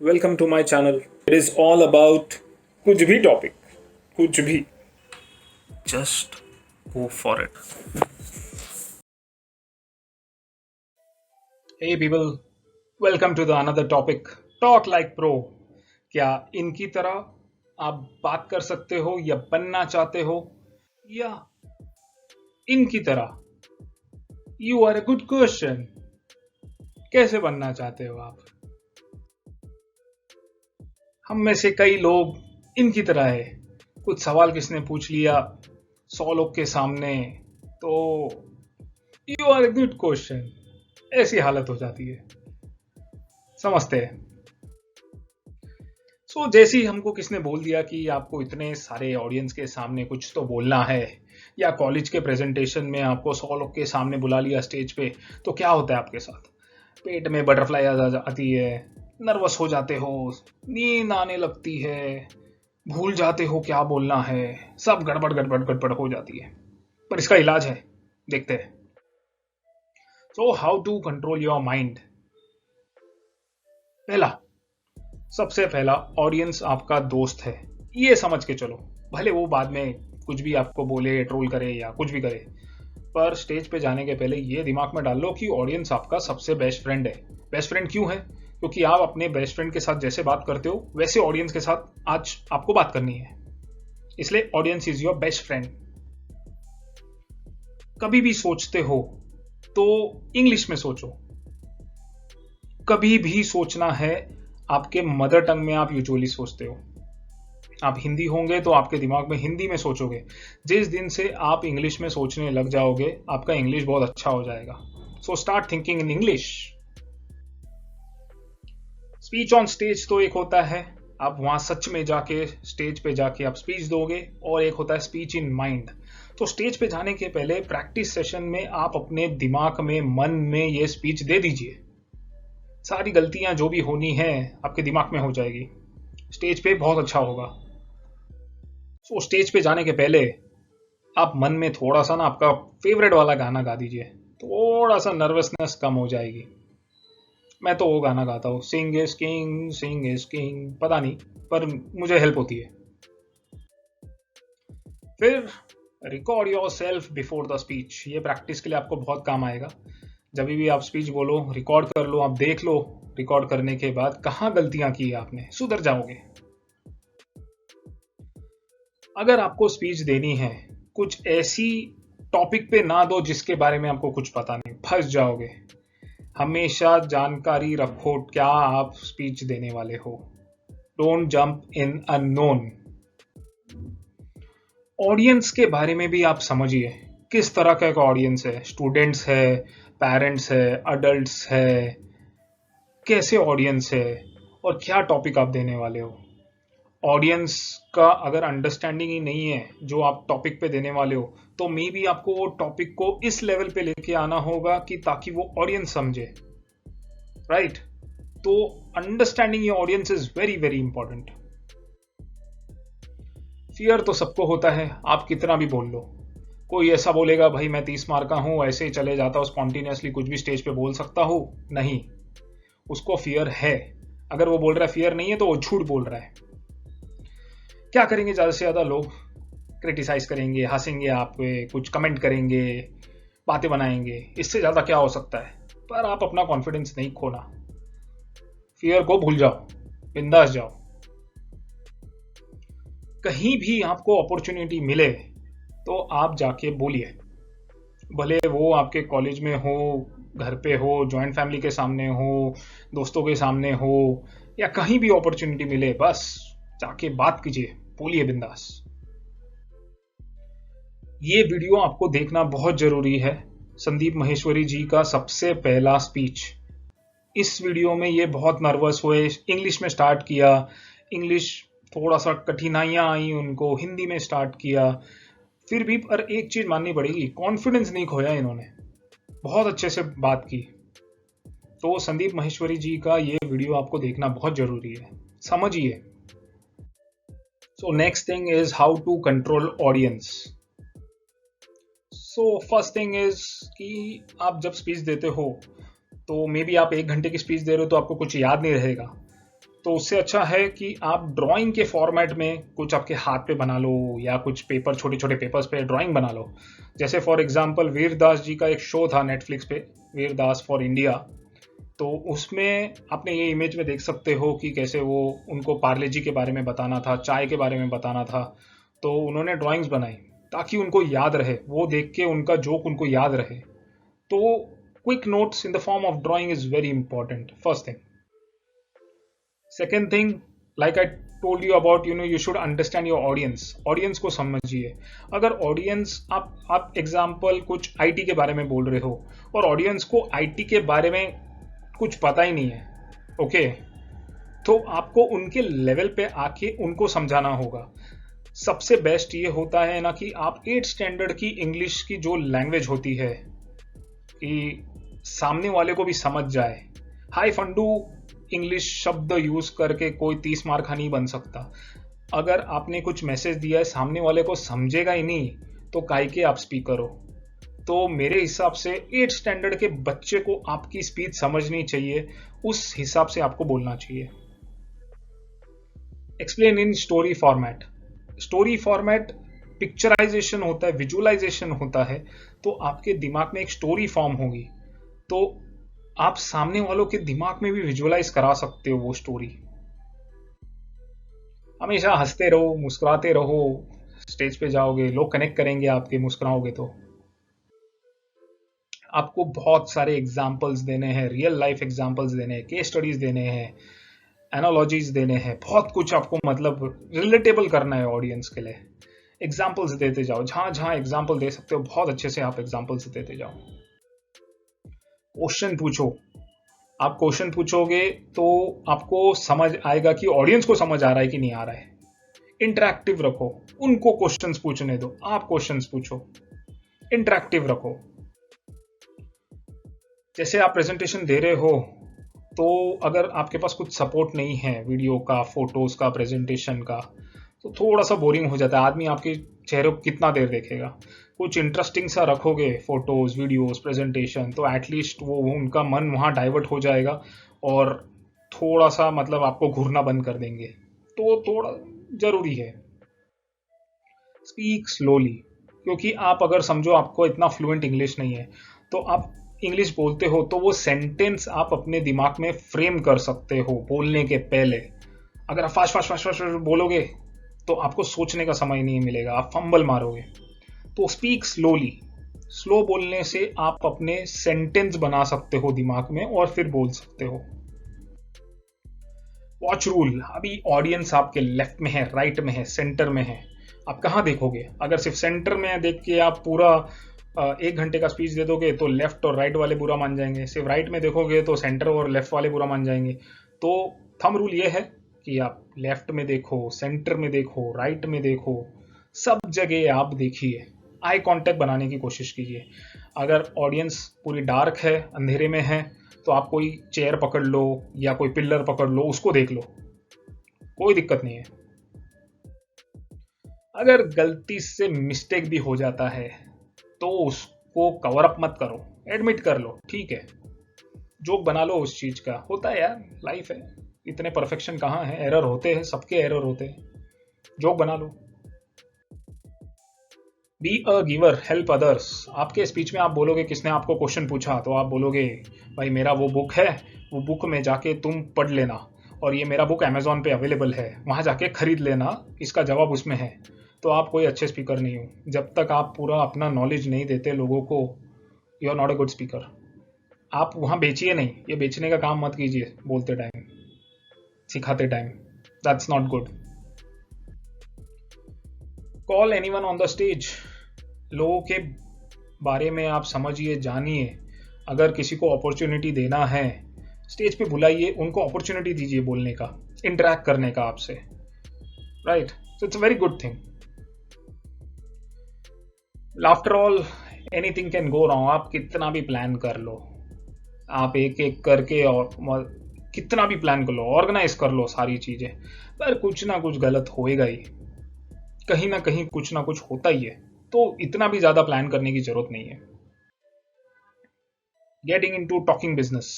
Welcome to my channel. It is all about कुछ भी topic, कुछ भी. Just go for it. Hey people, welcome to the another topic. Talk like pro. क्या इनकी तरह आप बात कर सकते हो या बनना चाहते हो, या इनकी तरह? You are a good question. कैसे बनना चाहते हो आप? हम में से कई लोग इनकी तरह है. कुछ सवाल किसने पूछ लिया 100 लोग के सामने, तो you are a good question, ऐसी हालत हो जाती है. समझते हैं. जैसे ही हमको किसने बोल दिया कि आपको इतने सारे ऑडियंस के सामने कुछ तो बोलना है, या कॉलेज के प्रेजेंटेशन में आपको 100 लोग के सामने बुला लिया स्टेज पे, तो क्या होता है आपके साथ? पेट में बटरफ्लाई आती है, नर्वस हो जाते हो, नींद आने लगती है, भूल जाते हो क्या बोलना है, सब गड़बड़ गड़बड़ गड़बड़ हो जाती है. पर इसका इलाज है, देखते हैं. How to control your mind. सबसे पहला, ऑडियंस आपका दोस्त है, ये समझ के चलो. भले वो बाद में कुछ भी आपको बोले, ट्रोल करे या कुछ भी करे, पर स्टेज पे जाने के पहले ये दिमाग में डाल लो कि ऑडियंस आपका सबसे बेस्ट फ्रेंड है. बेस्ट फ्रेंड क्यों है? क्योंकि आप अपने बेस्ट फ्रेंड के साथ जैसे बात करते हो, वैसे ऑडियंस के साथ आज आपको बात करनी है. इसलिए audience is your best friend. कभी भी सोचते हो तो इंग्लिश में सोचो. कभी भी सोचना है, आपके मदर टंग में आप यूजुअली सोचते हो. आप हिंदी होंगे तो आपके दिमाग में हिंदी में सोचोगे. जिस दिन से आप इंग्लिश में सोचने लग जाओगे, आपका इंग्लिश बहुत अच्छा हो जाएगा. Start thinking in English. Speech on stage तो एक होता है, आप वहां सच में जाके स्टेज पे जाके आप स्पीच दोगे, और एक होता है स्पीच इन माइंड. तो स्टेज पे जाने के पहले प्रैक्टिस सेशन में आप अपने दिमाग में, मन में ये स्पीच दे दीजिए. सारी गलतियां जो भी होनी है आपके दिमाग में हो जाएगी. स्टेज पे बहुत अच्छा होगा. स्टेज पे जाने के पहले आप मन में थोड़ा सा ना आपका फेवरेट वाला गाना गा दीजिए. थोड़ा सा नर्वसनेस कम हो जाएगी. मैं तो वो गाना गाता हूँ, sing is king, sing is king. पता नहीं, पर मुझे हेल्प होती है. फिर record yourself before the speech. ये प्रैक्टिस के लिए आपको बहुत काम आएगा. जब भी आप स्पीच बोलो, रिकॉर्ड कर लो. आप देख लो रिकॉर्ड करने के बाद कहाँ गलतियां की आपने, सुधर जाओगे. अगर आपको स्पीच देनी है, कुछ ऐसी टॉपिक पे ना दो जिसके बारे में आपको कुछ पता नहीं, फंस जाओगे. हमेशा जानकारी रखो क्या आप स्पीच देने वाले हो. Don't jump in unknown. Audience के बारे में भी आप समझिए, किस तरह का एक ऑडियंस है. स्टूडेंट्स है, पेरेंट्स है, अडल्ट्स है, कैसे ऑडियंस है, और क्या टॉपिक आप देने वाले हो. ऑडियंस का अगर अंडरस्टैंडिंग ही नहीं है जो आप टॉपिक पे देने वाले हो, तो मे बी आपको वो टॉपिक को इस लेवल पे लेके आना होगा कि ताकि वो ऑडियंस समझे. राइट? तो understanding your audience is very very important. Fear तो सबको होता है, आप कितना भी बोल लो. कोई ऐसा बोलेगा भाई मैं 30 मार्क का हूं, ऐसे ही चले जाता हूं, स्पॉन्टेनियसली कुछ भी स्टेज पे बोल सकता हूं. नहीं, उसको फियर है. अगर वो बोल रहा है फियर नहीं है, तो वो झूठ बोल रहा है. क्या करेंगे ज्यादा से ज्यादा लोग? क्रिटिसाइज करेंगे, हंसेंगे आप पे, कुछ कमेंट करेंगे, बातें बनाएंगे. इससे ज्यादा क्या हो सकता है? पर आप अपना कॉन्फिडेंस नहीं खोना. फियर को भूल जाओ, बिंदास जाओ. कहीं भी आपको अपॉर्चुनिटी मिले तो आप जाके बोलिए. भले वो आपके कॉलेज में हो, घर पे हो, जॉइंट फैमिली के सामने हो, दोस्तों के सामने हो, या कहीं भी अपॉर्चुनिटी मिले, बस जाके बात कीजिए, बोलिए बिंदास. ये वीडियो आपको देखना बहुत जरूरी है. संदीप माहेश्वरी जी का सबसे पहला स्पीच. इस वीडियो में ये बहुत नर्वस हुए, इंग्लिश में स्टार्ट किया. इंग्लिश थोड़ा सा कठिनाइयां आई उनको, हिंदी में स्टार्ट किया. फिर भी पर एक चीज माननी पड़ेगी, कॉन्फिडेंस नहीं खोया इन्होंने. बहुत अच्छे से बात की. तो संदीप माहेश्वरी जी का ये वीडियो आपको देखना बहुत जरूरी है, समझिए. Next thing is how to control audience. First thing is कि आप जब स्पीच देते हो, तो मे बी आप 1 घंटे की स्पीच दे रहे हो तो आपको कुछ याद नहीं रहेगा. तो उससे अच्छा है कि आप ड्राइंग के फॉर्मेट में कुछ आपके हाथ पे बना लो या कुछ पेपर, छोटे छोटे पेपर्स पे ड्राइंग बना लो। जैसे फॉर एग्जांपल वीर दास जी का एक शो था नेटफ्लिक्स पे, वीर दास फॉर इंडिया। तो उसमें आपने ये इमेज में देख सकते हो कि कैसे वो उनको पार्ले जी के बारे में बताना था, चाय के बारे में बताना था। तो उन्होंने ड्राइंग्स बनाई ताकि उनको याद रहे, वो देख के उनका जोक उनको याद रहे। तो quick notes in the form of drawing is very important, first thing. Second thing, like I told you about, you should understand your audience. Audience को समझिए। अगर ऑडियंस, आप एग्जाम्पल कुछ आईटी के बारे में बोल रहे हो और ऑडियंस को आईटी के बारे में कुछ पता ही नहीं है, ओके, तो आपको उनके लेवल पे आके उनको समझाना होगा। सबसे बेस्ट ये होता है ना कि आप 8 स्टैंडर्ड की इंग्लिश की जो लैंग्वेज होती है कि सामने वाले को भी समझ जाए। हाई फंडू इंग्लिश शब्द यूज करके कोई 30 मार्क का नहीं बन सकता। अगर आपने कुछ मैसेज दिया है, सामने वाले को समझेगा ही नहीं, तो काहे के आप स्पीकर हो। तो मेरे हिसाब से 8 स्टैंडर्ड के बच्चे को आपकी स्पीच समझनी चाहिए, उस हिसाब से आपको बोलना चाहिए। Explain in story format. Story format picturisation होता है, विजुअलाइजेशन होता है। तो आपके दिमाग में एक स्टोरी फॉर्म होगी, तो आप सामने वालों के दिमाग में भी विजुअलाइज करा सकते हो वो स्टोरी। हमेशा हंसते रहो, मुस्कुराते रहो। स्टेज पे जाओगे, लोग कनेक्ट करेंगे आपके, मुस्कुराओगे तो। आपको बहुत सारे एग्जाम्पल्स देने हैं, रियल लाइफ एग्जाम्पल्स देने हैं, केस स्टडीज देने हैं, एनालॉजीज देने हैं, बहुत कुछ आपको मतलब रिलेटेबल करना है ऑडियंस के लिए। एग्जाम्पल्स देते जाओ, जहां जहां एग्जाम्पल दे सकते हो बहुत अच्छे से आप एग्जाम्पल्स देते जाओ। क्वेश्चन पूछो। आप क्वेश्चन पूछोगे तो आपको समझ आएगा कि ऑडियंस को समझ आ रहा है कि नहीं आ रहा है। इंटरैक्टिव रखो, उनको क्वेश्चंस पूछने दो, आप क्वेश्चंस पूछो, इंटरैक्टिव रखो। जैसे आप प्रेजेंटेशन दे रहे हो, तो अगर आपके पास कुछ सपोर्ट नहीं है, वीडियो का, फोटोज का, प्रेजेंटेशन का, तो थोड़ा सा बोरिंग हो जाता है। आदमी आपके चेहरे को कितना देर देखेगा। कुछ इंटरेस्टिंग सा रखोगे, फोटोज, वीडियोस, प्रेजेंटेशन, तो एटलीस्ट वो उनका मन वहां डाइवर्ट हो जाएगा और थोड़ा सा मतलब आपको घूरना बंद कर देंगे। तो थोड़ा जरूरी है स्पीक स्लोली, क्योंकि आप अगर समझो आपको इतना फ्लुएंट इंग्लिश नहीं है, तो आप इंग्लिश बोलते हो तो वो सेंटेंस आप अपने दिमाग में फ्रेम कर सकते हो बोलने के पहले। अगर आप फास्ट फास्ट फास्ट फास्ट बोलोगे तो आपको सोचने का समय नहीं मिलेगा, आप फंबल मारोगे। तो स्पीक स्लोली। स्लो बोलने से आप अपने सेंटेंस बना सकते हो दिमाग में और फिर बोल सकते हो। Watch rule. अभी ऑडियंस आपके लेफ्ट में है, राइट में है, सेंटर में है, आप कहाँ देखोगे। अगर सिर्फ सेंटर में देख के आप पूरा 1 घंटे का स्पीच दे दोगे तो लेफ्ट और राइट वाले बुरा मान जाएंगे। सिर्फ राइट में देखोगे तो सेंटर और लेफ्ट वाले बुरा मान जाएंगे। तो थंब रूल ये है कि आप लेफ्ट में देखो, सेंटर में देखो, राइट में देखो, सब जगह आप देखिए। आई कांटेक्ट बनाने की कोशिश कीजिए। अगर ऑडियंस पूरी डार्क है, अंधेरे में है, तो आप कोई चेयर पकड़ लो या कोई पिलर पकड़ लो, उसको देख लो, कोई दिक्कत नहीं है। अगर गलती से मिस्टेक भी हो जाता है तो उसको कवर अप मत करो, एडमिट कर लो, ठीक है, जोक बना लो उस चीज का। होता है यार, लाइफ है, इतने परफेक्शन कहाँ है, एरर होते हैं, सबके एरर होते हैं, जोक बना लो। Be a giver, help others. आपके स्पीच में आप बोलोगे, किसने आपको क्वेश्चन पूछा, तो आप बोलोगे भाई मेरा वो बुक है, वो बुक में जाके तुम पढ़ लेना, और ये मेरा बुक अमेजोन पे अवेलेबल है, वहां जाके खरीद लेना, इसका जवाब उसमें है। तो आप कोई अच्छे स्पीकर नहीं हो जब तक आप पूरा अपना नॉलेज नहीं देते लोगों को। You are not a good speaker. आप वहां बेचिए नहीं, ये बेचने का काम मत कीजिए बोलते टाइम, सिखाते time, that's not good. Call anyone on the stage. लोगों के बारे में आप समझिए, जानिए। अगर किसी को अपॉर्चुनिटी देना है, स्टेज पे बुलाइए, उनको अपॉर्चुनिटी दीजिए बोलने का, इंटरैक्ट करने का आपसे, right. So it's a very good thing. After all anything can go wrong. आप कितना भी प्लान कर लो, आप एक एक करके और कितना भी प्लान कर लो, ऑर्गेनाइज कर लो सारी चीजें, पर कुछ ना कुछ गलत होएगा ही, कहीं ना कहीं कुछ ना कुछ होता ही है। तो इतना भी ज्यादा प्लान करने की जरूरत नहीं है। Getting into talking business.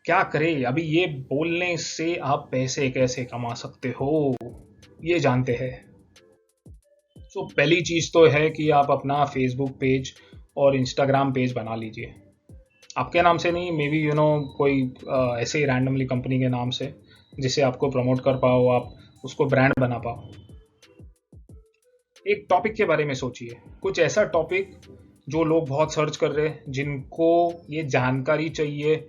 क्या करें, अभी ये बोलने से आप पैसे कैसे कमा सकते हो, ये जानते हैं। सो पहली चीज़ तो है कि आप अपना फेसबुक पेज और इंस्टाग्राम पेज बना लीजिए। आपके नाम से नहीं, मे बी कोई ऐसे ही रैंडमली कंपनी के नाम से, जिसे आपको प्रमोट कर पाओ, आप उसको ब्रांड बना पाओ। एक टॉपिक के बारे में सोचिए, कुछ ऐसा टॉपिक जो लोग बहुत सर्च कर रहे हैं, जिनको ये जानकारी चाहिए,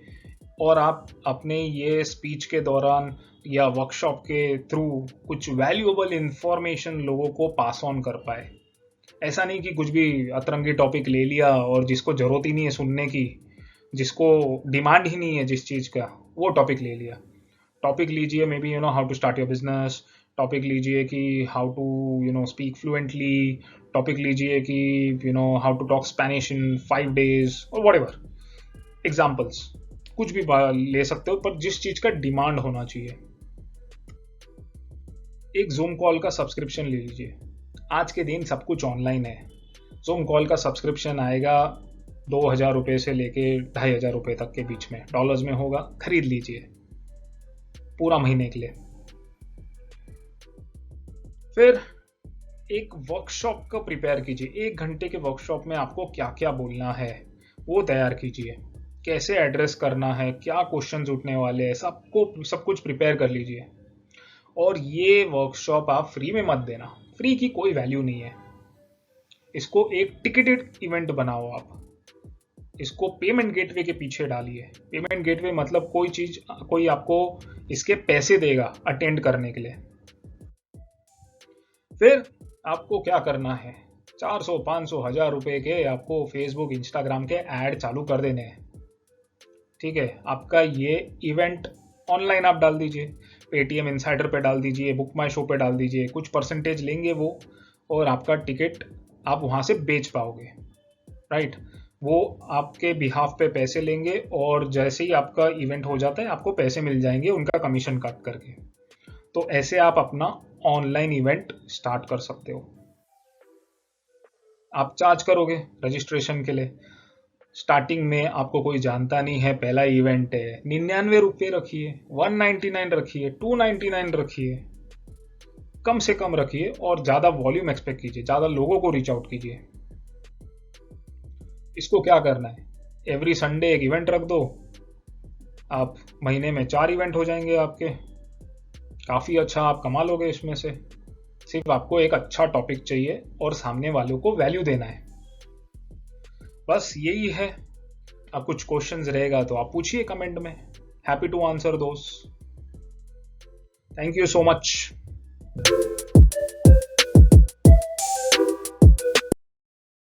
और आप अपने ये स्पीच के दौरान या वर्कशॉप के थ्रू कुछ वैल्यूएबल इंफॉर्मेशन लोगों को पास ऑन कर पाए। ऐसा नहीं कि कुछ भी अतरंगी टॉपिक ले लिया और जिसको जरूरत ही नहीं है सुनने की, जिसको डिमांड ही नहीं है जिस चीज़ का, वो टॉपिक ले लिया। टॉपिक लीजिए, maybe how to start your business. Topic लीजिए कि how to speak fluently. Topic लीजिए कि how to talk Spanish in 5 days और वट एवर एग्जाम्पल्स। कुछ भी ले सकते हो, पर जिस चीज का डिमांड होना चाहिए। एक जूम कॉल का सब्सक्रिप्शन ले लीजिए। आज के दिन सब कुछ ऑनलाइन है। जूम कॉल का सब्सक्रिप्शन आएगा 2,000 रुपये से लेके 2,500 रुपये तक के बीच में, डॉलर्स में होगा। खरीद लीजिए पूरा महीने के लिए। फिर एक वर्कशॉप का प्रिपेयर कीजिए। 1 घंटे के वर्कशॉप में आपको क्या क्या बोलना है वो तैयार कीजिए। कैसे एड्रेस करना है, क्या क्वेश्चंस उठने वाले हैं, सब कुछ प्रिपेयर कर लीजिए। और ये वर्कशॉप आप फ्री में मत देना, फ्री की कोई वैल्यू नहीं है। इसको एक टिकटेड इवेंट बनाओ आप। इसको पेमेंट गेटवे के पीछे डालिए। पेमेंट गेटवे मतलब कोई आपको इसके पैसे देगा अटेंड करने के लिए। फिर आपको क्या करना है, 400, 500, 1,000 रुपए के आपको फेसबुक, इंस्टाग्राम के ऐड चालू कर देने हैं। ठीक है, आपका ये इवेंट ऑनलाइन आप डाल दीजिए, पेटीएम इनसाइडर पे डाल दीजिए, बुक माई शो पे डाल दीजिए। कुछ परसेंटेज लेंगे वो, और आपका टिकट आप वहाँ से बेच पाओगे। राइट, वो आपके बिहाफ पे पैसे लेंगे, और जैसे ही आपका इवेंट हो जाता है आपको पैसे मिल जाएंगे उनका कमीशन काट करके। तो ऐसे आप अपना ऑनलाइन इवेंट स्टार्ट कर सकते हो। आप चार्ज करोगे रजिस्ट्रेशन के लिए। स्टार्टिंग में आपको कोई जानता नहीं है, पहला इवेंट है, 99 रुपये रखिए, 199 रखिए, 299 रखिए। कम से कम रखिए और ज्यादा वॉल्यूम एक्सपेक्ट कीजिए, ज्यादा लोगों को रीच आउट कीजिए। इसको क्या करना है, एवरी संडे एक इवेंट रख दो। आप महीने में 4 इवेंट हो जाएंगे आपके। काफी अच्छा आप कमा लोगे इसमें से। सिर्फ आपको एक अच्छा टॉपिक चाहिए और सामने वालों को वैल्यू देना है, बस यही है। अब कुछ क्वेश्चंस रहेगा तो आप पूछिए कमेंट में। हैप्पी टू आंसर दोस्त। Thank you so much.